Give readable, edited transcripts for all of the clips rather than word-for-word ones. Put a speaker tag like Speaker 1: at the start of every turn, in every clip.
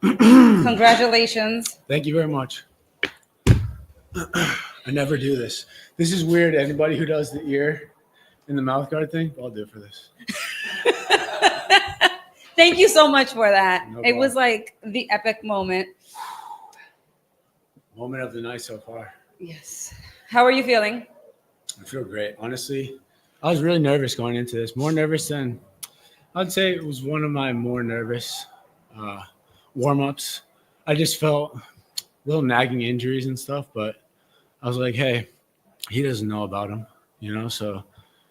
Speaker 1: Congratulations.
Speaker 2: Thank you very much. I never do this. This is weird. Anybody who does the ear and the mouth guard thing, I'll do it for this.
Speaker 1: Thank you so much for that.
Speaker 2: No
Speaker 1: It
Speaker 2: problem.
Speaker 1: was like the epic moment.
Speaker 2: Moment of the night so far.
Speaker 1: Yes. How are you feeling?
Speaker 2: I feel great. Honestly, I was really nervous going into this. More nervous than I'd say it was one of my more nervous warm-ups. I just felt little nagging injuries and stuff, but I was like, hey, he doesn't know about them, so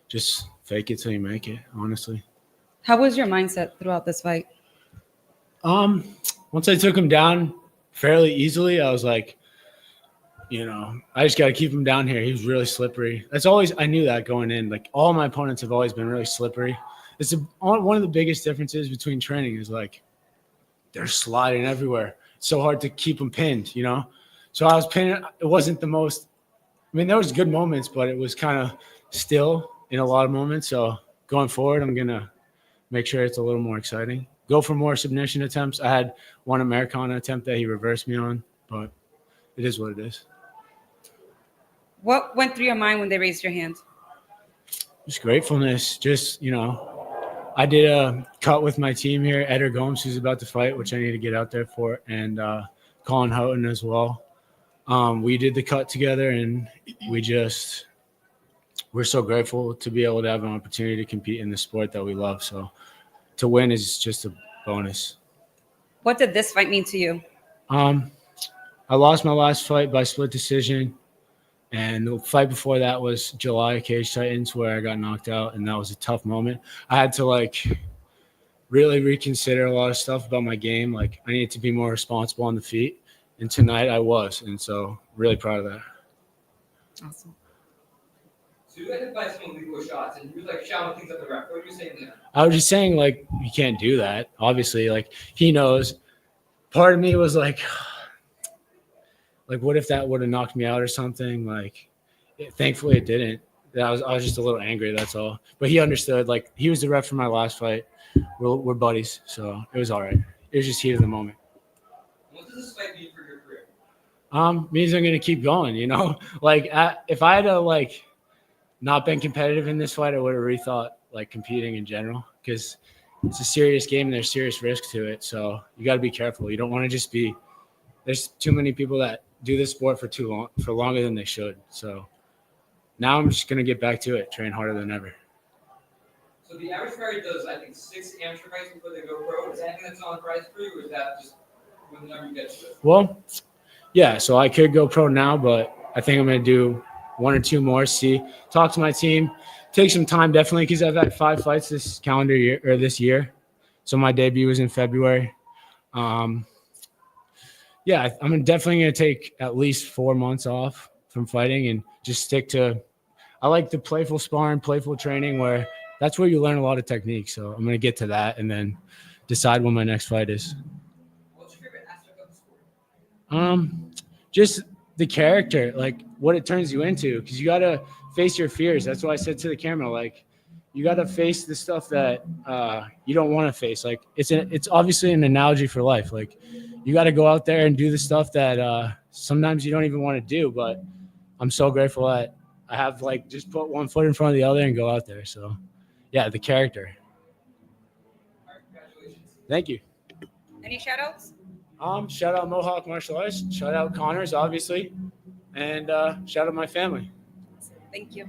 Speaker 2: just fake it till you make it, honestly.
Speaker 1: How was your mindset throughout this fight?
Speaker 2: Once I took him down fairly easily, I was like, I just got to keep him down here. He was really slippery. I knew that going in. Like, all my opponents have always been really slippery. It's one of the biggest differences between training is, like, they're sliding everywhere. It's so hard to keep them pinned, So I was pinning. It wasn't the most – there was good moments, but it was kind of still in a lot of moments. So going forward, I'm going to make sure it's a little more exciting. Go for more submission attempts. I had one Americana attempt that he reversed me on, but it is what it is.
Speaker 1: What went through your mind when they raised your hand?
Speaker 2: Just gratefulness. Just, I did a cut with my team here, Eder Gomes, who's about to fight, which I need to get out there for, and Colin Houghton as well. We did the cut together, and we're so grateful to be able to have an opportunity to compete in the sport that we love. So to win is just a bonus.
Speaker 1: What did this fight mean to you?
Speaker 2: I lost my last fight by split decision. And the fight before that was July Cage Titans, where I got knocked out, and that was a tough moment. I had to, really reconsider a lot of stuff about my game. I needed to be more responsible on the feet, and tonight I was, and so really proud of that.
Speaker 1: Awesome.
Speaker 3: So you identified some illegal shots, and you were, shouting things at the ref. What were you saying there?
Speaker 2: I was just saying, you can't do that. Obviously, he knows. Part of me was what if that would have knocked me out or something? Thankfully it didn't. I was just a little angry, that's all. But he understood. He was the ref for my last fight. We're buddies, so it was all right. It was just heat of the moment.
Speaker 3: What does this fight mean for your career?
Speaker 2: Means I'm going to keep going, if I had not been competitive in this fight, I would have rethought, competing in general, because it's a serious game and there's serious risk to it. So you got to be careful. You don't want to just be – there's too many people that do this sport for longer than they should. So now I'm just going to get back to it, train harder than ever.
Speaker 3: So the average fighter does, I think, 6 amateur fights before they go pro. Is that anything that's on the prize for you, or is that just when the number gets to it?
Speaker 2: Well, yeah, so I could go pro now, but I think I'm going to do 1 or 2 more, talk to my team, take some time definitely, because I've had 5 fights this calendar year or this year. So my debut was in February. Yeah, I'm definitely going to take at least 4 months off from fighting and just stick to – I like the playful sparring, playful training, where that's where you learn a lot of techniques. So I'm going to get to that and then decide when my next fight is.
Speaker 3: What's your favorite aspect of the sport?
Speaker 2: Just the character, what it turns you into, because you got to face your fears. That's what I said to the camera. You got to face the stuff that you don't want to face. It's obviously an analogy for life. You got to go out there and do the stuff that sometimes you don't even want to do. But I'm so grateful that I have just put one foot in front of the other and go out there. So, yeah, the character.
Speaker 3: All right, congratulations.
Speaker 2: Thank you.
Speaker 1: Any shout-outs?
Speaker 2: Shout out Mohawk Martial Arts. Shout out Connors, obviously. And shout out my family.
Speaker 1: Thank you.